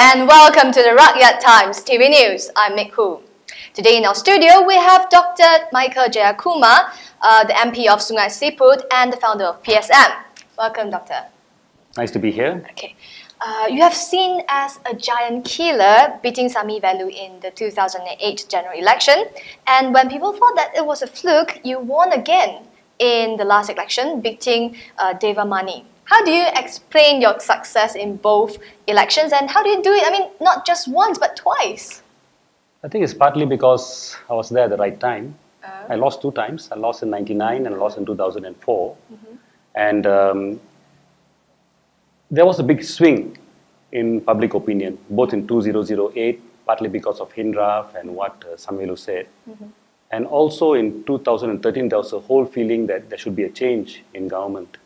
and welcome to the Rakyat Times TV News. I'm Nick Hu. Today in our studio we have Dr Michael Jeyakumar, the MP of Sungai Siput and the founder of PSM. Welcome, Doctor. Nice to be here. Okay. You have seen as a giant killer beating Sami Velu in the 2008 general election, and when people thought that it was a fluke, you won again in the last election, beating Deva Mani. How do you explain your success in both elections, and how do you do it? I mean, not just once, but twice. I think it's partly because I was there at the right time. I lost two times. I lost in '99 and I lost in 2004. And there was a big swing in public opinion, both in 2008, partly because of Hindraf and what Samvelu said. And also in 2013, there was a whole feeling that there should be a change in government.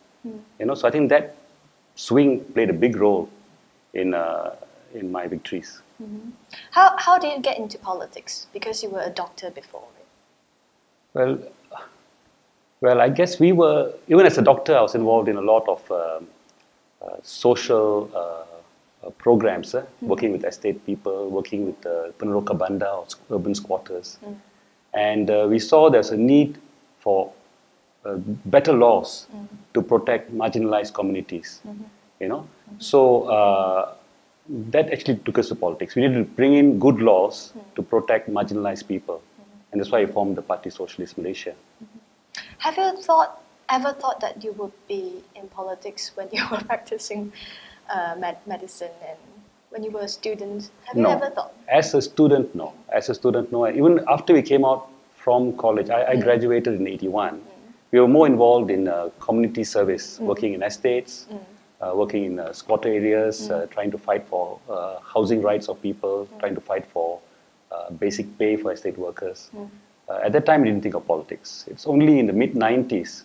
You know, so I think that swing played a big role in my victories. How did you get into politics? Because you were a doctor before. Well, I guess we were, even as a doctor, I was involved in a lot of social programs, working with estate people, working with Peneroka Banda or urban squatters. And we saw there's a need for better laws to protect marginalized communities, you know. So that actually took us to politics. We needed to bring in good laws to protect marginalized people. And that's why I formed the Parti Sosialis Malaysia. Have you ever thought that you would be in politics when you were practicing medicine and when you were a student? Have you ever thought? As a student, no. As a student, no. Even after we came out from college, I graduated in '81. We were more involved in community service, working in estates, working in squatter areas, trying to fight for housing rights of people, trying to fight for basic pay for estate workers. At that time, we didn't think of politics. It's only in the mid-90s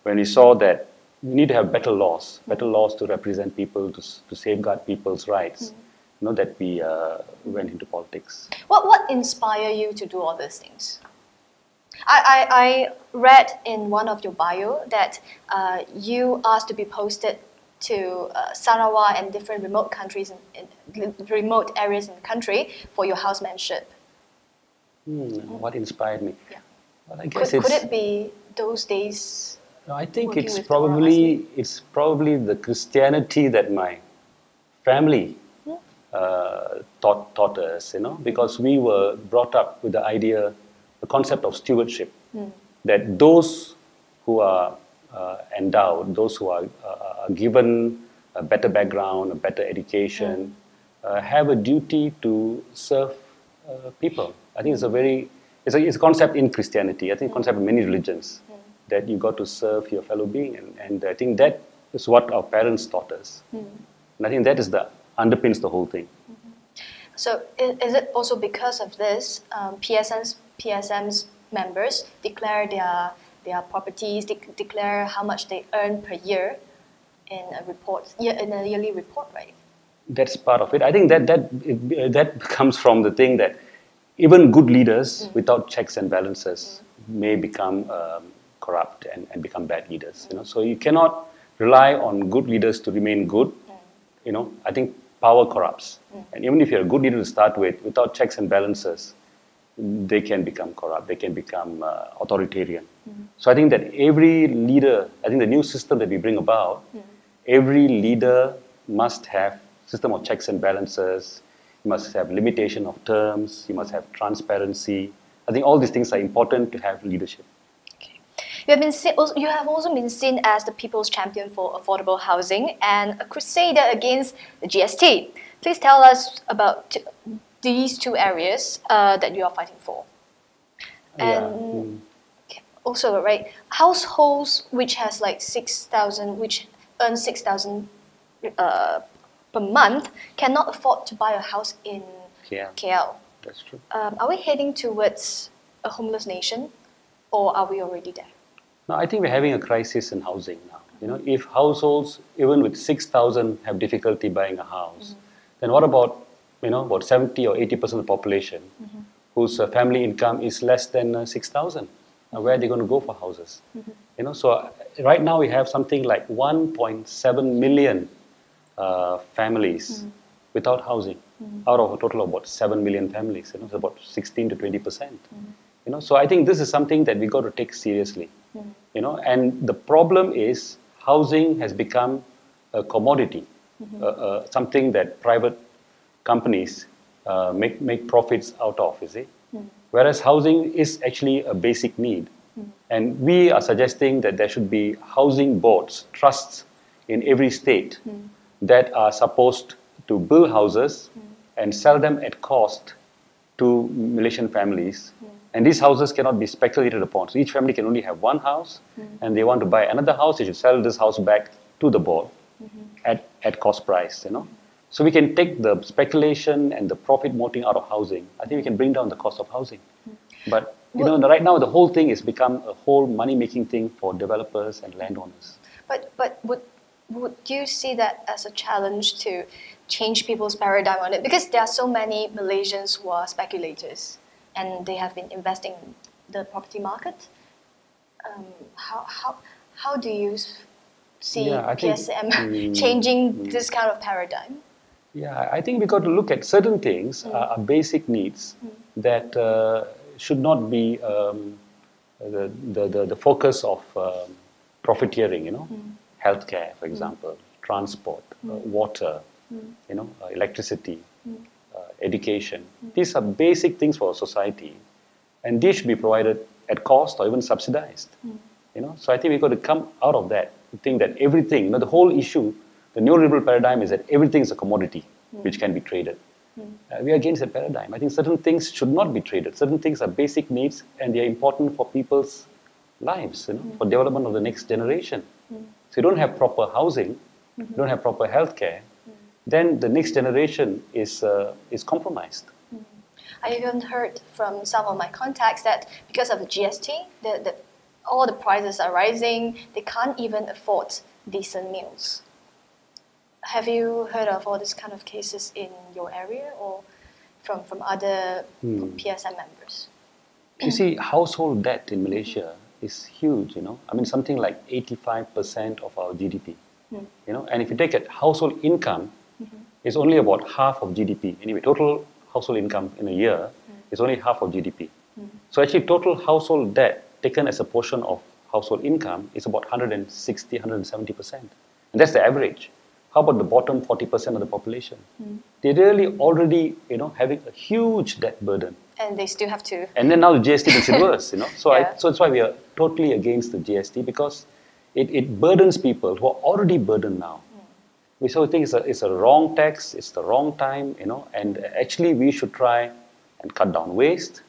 when we saw that we need to have better laws to represent people, to safeguard people's rights, you know, that we went into politics. What inspired you to do all these things? I read in one of your bio that you asked to be posted to Sarawak and different remote countries, in remote areas in the country for your housemanship. What inspired me? Yeah. Well, I guess could it be those days? No, I think it's probably the Christianity that my family taught us, you know, because we were brought up with the concept of stewardship, that those who are endowed, those who are given a better background, a better education, have a duty to serve people. I think it's a concept in Christianity. I think a concept in many religions, that you got to serve your fellow being, and I think that is what our parents taught us. And I think that underpins the whole thing. So is it also because of this, PSM's members declare their properties, declare how much they earn per year in a yearly report, right? That's part of it. I think that comes from the thing that even good leaders without checks and balances may become corrupt and become bad leaders. You know, so you cannot rely on good leaders to remain good. You know, I think power corrupts, and even if you're a good leader to start with, without checks and balances, they can become corrupt. They can become authoritarian. So I think that every leader, I think the new system that we bring about, every leader must have system of checks and balances. You must have limitation of terms. You must have transparency. I think all these things are important to have leadership. Okay. You have also been seen as the people's champion for affordable housing and a crusader against the GST. Please tell us about these two areas that you are fighting for. And also, right, households which has like 6,000, which earn 6,000 per month cannot afford to buy a house in KL. That's true. Are we heading towards a homeless nation, or are we already there? No, I think we're having a crisis in housing now. You know, if households, even with 6,000, have difficulty buying a house, then what about, you know, about 70 or 80% of the population whose family income is less than 6,000? Where are they going to go for houses? You know, so right now we have something like 1.7 million families without housing. out of a total of about 7 million families. So about 16 to 20%. So I think this is something that we got to take seriously. And the problem is housing has become a commodity, something that private companies make profits out of, you see. Whereas housing is actually a basic need. And we are suggesting that there should be housing boards, trusts in every state that are supposed to build houses and sell them at cost to Malaysian families. And these houses cannot be speculated upon. So each family can only have one house, and they want to buy another house, they should sell this house back to the board at cost price. So we can take the speculation and the profit motive out of housing. I think we can bring down the cost of housing. But right now the whole thing has become a whole money-making thing for developers and landowners. But would you see that as a challenge to change people's paradigm on it? Because there are so many Malaysians who are speculators and they have been investing in the property market. How do you see PSM changing this kind of paradigm? Yeah, I think we got to look at certain things, are basic needs that should not be the focus of profiteering, healthcare, for example, transport, water, electricity, education. These are basic things for society, and these should be provided at cost or even subsidized. So I think we've got to come out of that, think that everything, the whole issue, the neoliberal paradigm is that everything is a commodity which can be traded. We are against that paradigm. I think certain things should not be traded. Certain things are basic needs and they are important for people's lives, for development of the next generation. So you don't have proper housing, you don't have proper healthcare, then the next generation is compromised. I even heard from some of my contacts that because of the GST, all the prices are rising, they can't even afford decent meals. Have you heard of all these kind of cases in your area or from other PSM members? You see, household debt in Malaysia is huge, I mean, something like 85% of our GDP. And if you take it, household income is only about half of GDP. Anyway, total household income in a year is only half of GDP. So actually, total household debt taken as a portion of household income is about 160, 170%. And that's the average. How about the bottom 40% of the population? They're really already, having a huge debt burden. And they still have to. And then now the GST makes it worse, So so that's why we are totally against the GST, because it burdens people who are already burdened now. We sort of think it's a wrong tax, it's the wrong time, and actually we should try and cut down waste,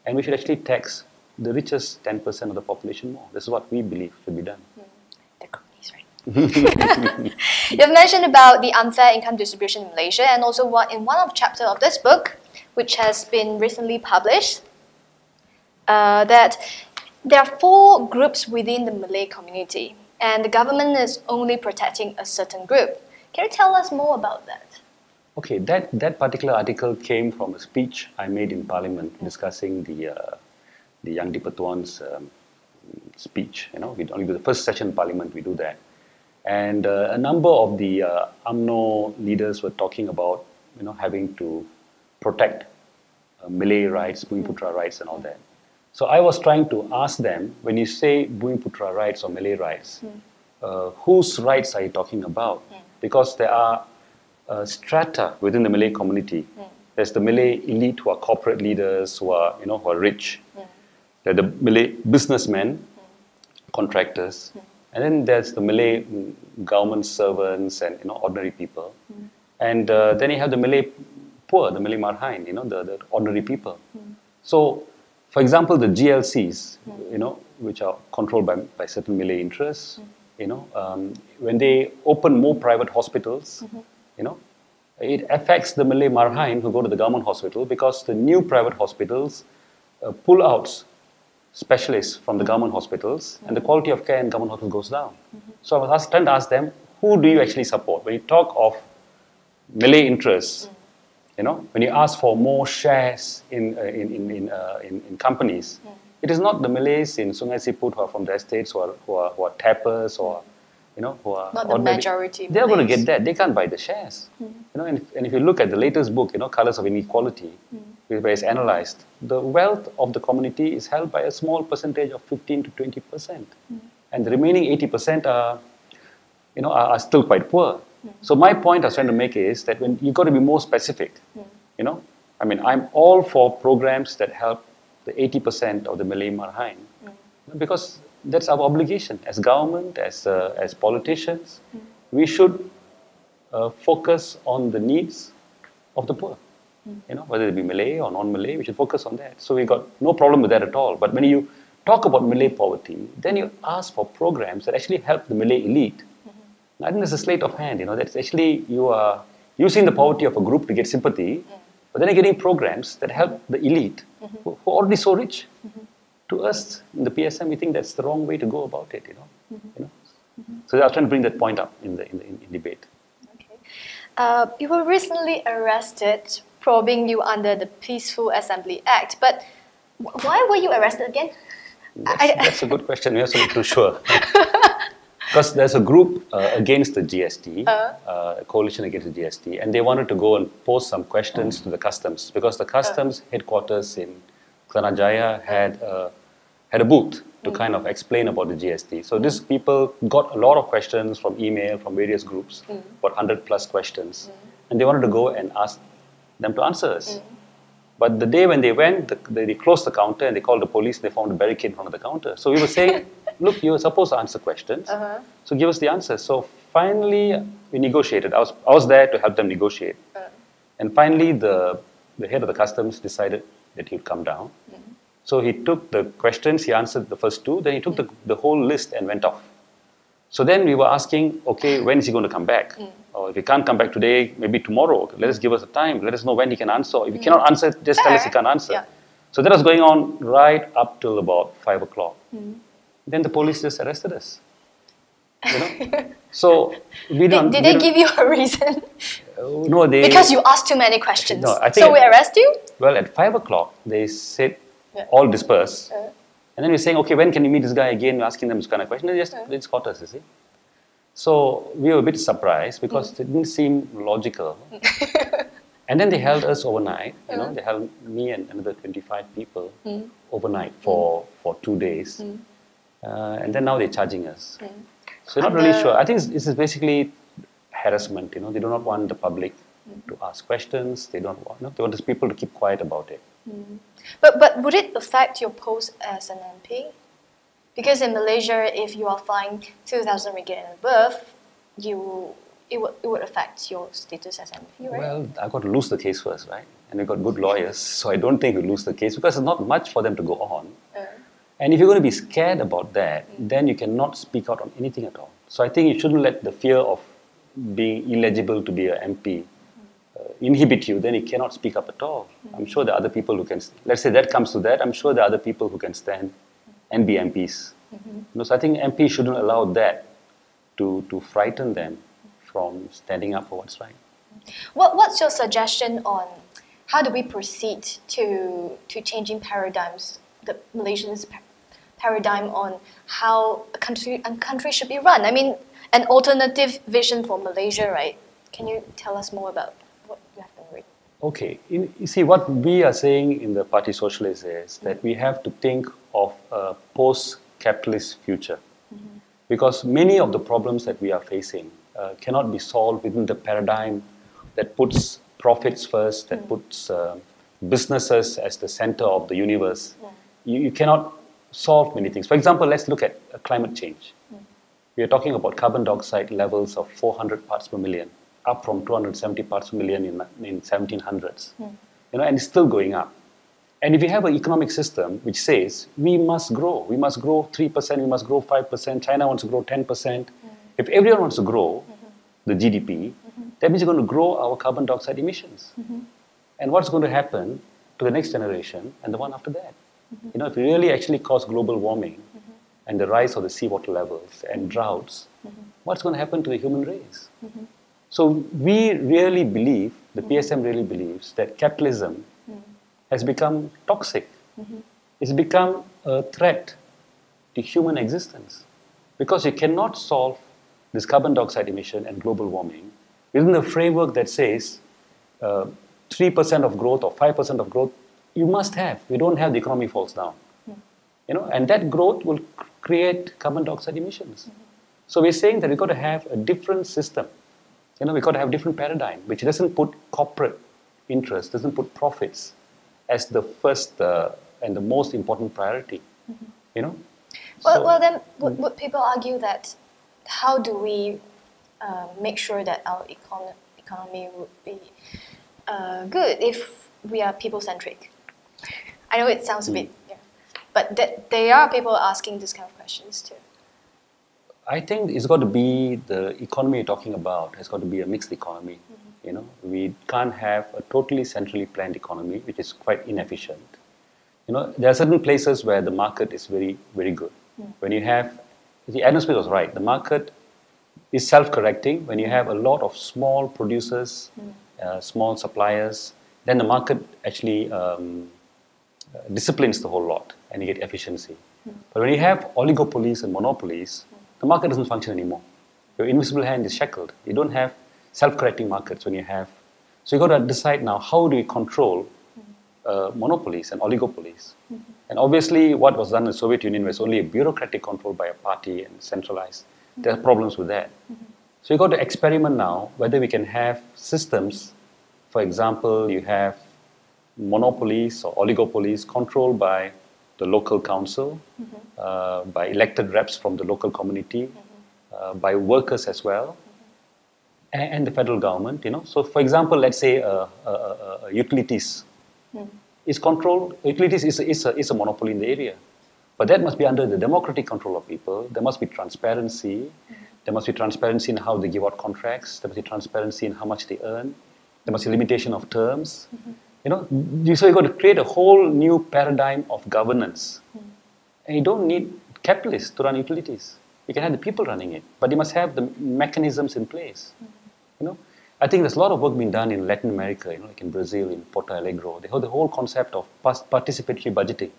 and we should actually tax the richest 10% of the population more. This is what we believe should be done. The cronies, right? You've mentioned about the unfair income distribution in Malaysia, and also in one of the chapters of this book, which has been recently published, that there are 4 groups within the Malay community, and the government is only protecting a certain group. Can you tell us more about that? Okay, that particular article came from a speech I made in Parliament discussing the Young Dipertuan's speech. We only do the first session in Parliament, we do that. And a number of the UMNO leaders were talking about, having to protect Malay rights, Bumiputra rights and all that. So I was trying to ask them, when you say Bumiputra rights or Malay rights, whose rights are you talking about? Because there are strata within the Malay community. There's the Malay elite who are corporate leaders, who are, who are rich. There are the Malay businessmen, contractors. And then there's the Malay government servants and, ordinary people. And then you have the Malay poor, the Malay marhain, the ordinary people. So, for example, the GLCs, which are controlled by certain Malay interests, when they open more private hospitals, it affects the Malay marhain who go to the government hospital, because the new private hospitals pull out specialists from the government hospitals, and the quality of care in government hospitals goes down. So I was trying to ask them, who do you actually support? When you talk of Malay interests, when you ask for more shares in companies, it is not the Malays in Sungai Siput who are from the estates who are tappers or who are Not the ordinary, majority they're going to Malays. get that. They can't buy the shares. And if you look at the latest book, Colors of Inequality, where it's analyzed, the wealth of the community is held by a small percentage of 15 to 20%. And the remaining 80% are still quite poor. So my point I was trying to make is that when you've got to be more specific, I'm all for programs that help the 80% of the Malay Marhain, because that's our obligation as government, as politicians. We should focus on the needs of the poor. Whether it be Malay or non-Malay, we should focus on that. So we got no problem with that at all. But when you talk about Malay poverty, then you ask for programs that actually help the Malay elite. I think there's a sleight of hand. That's actually you are using the poverty of a group to get sympathy, but then you're getting programs that help the elite who are already so rich. To us in the PSM, we think that's the wrong way to go about it. So I was trying to bring that point up in debate. Okay. You were recently arrested, probing you under the Peaceful Assembly Act. But why were you arrested again? That's a good question. We are not too sure. Because there's a group against the GST, a coalition against the GST, and they wanted to go and pose some questions to the customs, because the customs headquarters in Jaya had a booth to kind of explain about the GST. So these people got a lot of questions from email, from various groups, about 100 plus questions, and they wanted to go and ask them to answer us. But the day when they went, they closed the counter and they called the police and they found a barricade in front of the counter. So we were saying, look, you're supposed to answer questions, so give us the answers. So finally, we negotiated. I was there to help them negotiate. And finally, the head of the customs decided that he'd come down. So he took the questions, he answered the first two, then he took the whole list and went off. So then we were asking, okay, when is he going to come back? Or if he can't come back today, maybe tomorrow. Let us give us a time. Let us know when he can answer. If he cannot answer, just tell us he can't answer. Yeah. So that was going on right up till about 5 o'clock. Then the police just arrested us. So we don't. Did they give you a reason? No, they. Because you asked too many questions. No, I think so we arrest you? Well, at 5 o'clock, they said all disperse. And then we're saying, okay, when can you meet this guy again? We're asking them this kind of question. They just caught us, you see. So we were a bit surprised because it didn't seem logical. And then they held us overnight. They held me and another 25 people overnight for 2 days. And then now they're charging us. So we're not really sure. I think this is basically harassment. They do not want the public to ask questions. They don't want. They want these people to keep quiet about it. But would it affect your post as an MP? Because in Malaysia, if you are fined 2,000 ringgit and above, it would affect your status as MP, right? Well, I've got to lose the case first, right? And we've got good lawyers, so I don't think we'll lose the case because there's not much for them to go on. And if you're going to be scared about that, then you cannot speak out on anything at all. So I think you shouldn't let the fear of being illegible to be an MP inhibit you. Then you cannot speak up at all. I'm sure there are other people who can, let's say that comes to that, I'm sure there are other people who can stand and be MPs. So I think MPs shouldn't allow that to frighten them from standing up for what's right. What's your suggestion on how do we proceed to changing paradigms, the Malaysians' paradigm on how a country should be run? I mean, an alternative vision for Malaysia, right? Can you tell us more about what you have been reading? Okay, you see, what we are saying in the Parti Sosialis is that we have to think of a post-capitalist future. Because many of the problems that we are facing cannot be solved within the paradigm that puts profits first, that puts businesses as the center of the universe. You cannot solve many things. For example, let's look at climate change. We are talking about carbon dioxide levels of 400 parts per million, up from 270 parts per million in 1700s. And it's still going up. And if you have an economic system which says we must grow 3%, we must grow 5%, China wants to grow 10%. If everyone wants to grow the GDP, that means you're going to grow our carbon dioxide emissions. And what's going to happen to the next generation and the one after that? If we really actually cause global warming and the rise of the seawater levels and droughts, what's going to happen to the human race? So we really believe, the PSM really believes, that capitalism has become toxic. It's become a threat to human existence. Because you cannot solve this carbon dioxide emission and global warming within the framework that says 3% of growth or 5% of growth you must have. We don't have, the economy falls down. And that growth will create carbon dioxide emissions. So we're saying that we've got to have a different system. We've got to have a different paradigm, which doesn't put corporate interest, doesn't put profits as the first and the most important priority. Well, then would people argue that how do we make sure that our economy would be good if we are people-centric? I know it sounds a bit, but there are people asking this kind of questions too. I think it's got to be, the economy you're talking about has got to be a mixed economy. We can't have a totally centrally planned economy, which is quite inefficient. There are certain places where the market is very, very good. When you have, Adam Smith was right, the market is self-correcting. When you have a lot of small producers, small suppliers, then the market actually disciplines the whole lot and you get efficiency. But when you have oligopolies and monopolies, the market doesn't function anymore. Your invisible hand is shackled. You don't have self-correcting markets when you have. So you've got to decide now, how do we control monopolies and oligopolies? And obviously what was done in the Soviet Union was only a bureaucratic control by a party and centralized. There are problems with that. So you've got to experiment now whether we can have systems. For example, you have monopolies or oligopolies controlled by the local council, by elected reps from the local community, by workers as well, and the federal government. So for example, let's say utilities is controlled. Utilities is a monopoly in the area, but that must be under the democratic control of people. There must be transparency. There must be transparency in how they give out contracts. There must be transparency in how much they earn. There must be limitation of terms. So you've got to create a whole new paradigm of governance. And you don't need capitalists to run utilities. You can have the people running it, but you must have the mechanisms in place. I think there's a lot of work being done in Latin America, like in Brazil, in Porto Alegre. They have the whole concept of participatory budgeting.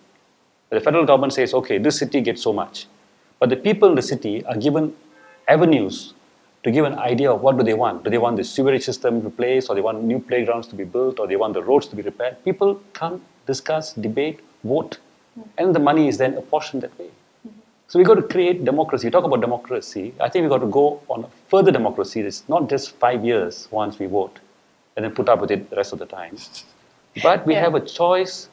The federal government says, okay, this city gets so much. But the people in the city are given avenues to give an idea of what do they want. Do they want the sewerage system replaced, or they want new playgrounds to be built, or they want the roads to be repaired? People come, discuss, debate, vote, and the money is then apportioned that way. So we've got to create democracy. You talk about democracy. I think we've got to go on a further democracy. It's not just 5 years once we vote and then put up with it the rest of the time. But we have a choice,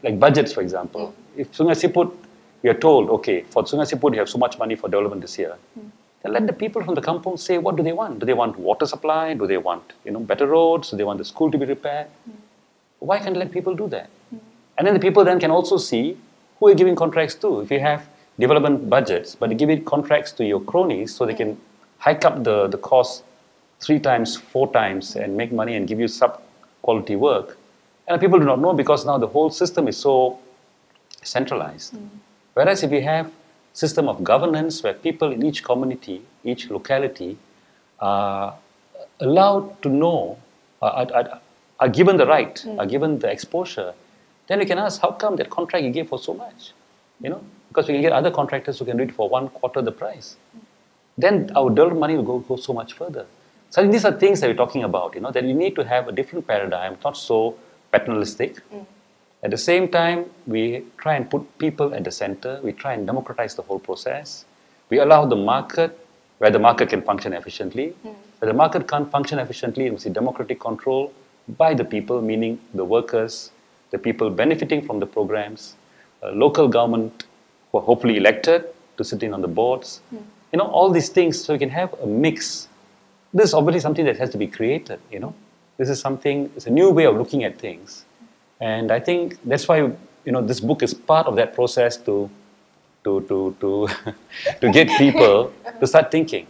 like budgets, for example. If Sungai Siput, we are told, okay, for Sungai Siput, you have so much money for development this year. Then let the people from the kampung say, what do they want? Do they want water supply? Do they want better roads? Do they want the school to be repaired? Why can't you let people do that? And then the people then can also see who you're giving contracts to. If you have development budgets, but you give it contracts to your cronies so they can hike up the cost 3 times, 4 times and make money and give you sub-quality work. And people do not know because now the whole system is so centralized. Whereas if you have system of governance where people in each community, each locality are allowed to know, are given the right, are given the exposure, then we can ask, how come that contract you gave for so much? Because we can get other contractors who can do it for 1/4 the price. Then our development money will go so much further. So I think these are things that we're talking about, that you need to have a different paradigm, not so paternalistic. At the same time, we try and put people at the center. We try and democratize the whole process. We allow the market, where the market can function efficiently. Where the market can't function efficiently, we see democratic control by the people, meaning the workers, the people benefiting from the programs, local government who are hopefully elected to sit in on the boards. All these things, so you can have a mix. This is obviously something that has to be created, This is something, it's a new way of looking at things. And I think that's why, this book is part of that process to get people to start thinking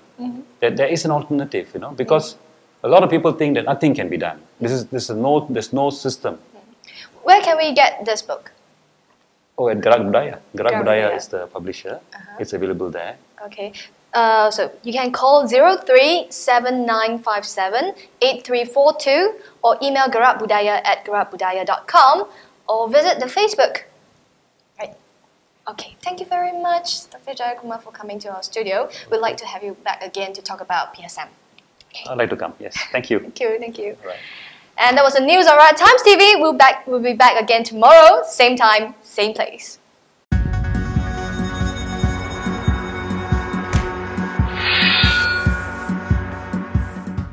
that there is an alternative, because a lot of people think that nothing can be done. There's no system. Where can we get this book? Oh, at Gerak Budaya. Gerak Budaya is the publisher. It's available there. Okay. So you can call 0379578342 or email gerakbudaya@gerakbudaya.com or visit the Facebook. Right. Okay, thank you very much, Dr. Jeyakumar, for coming to our studio. We'd like to have you back again to talk about PSM. I'd like to come, yes. Thank you. Thank you, thank you. All right. And that was the news on Rakyat Times TV. We'll be back again tomorrow, same time, same place.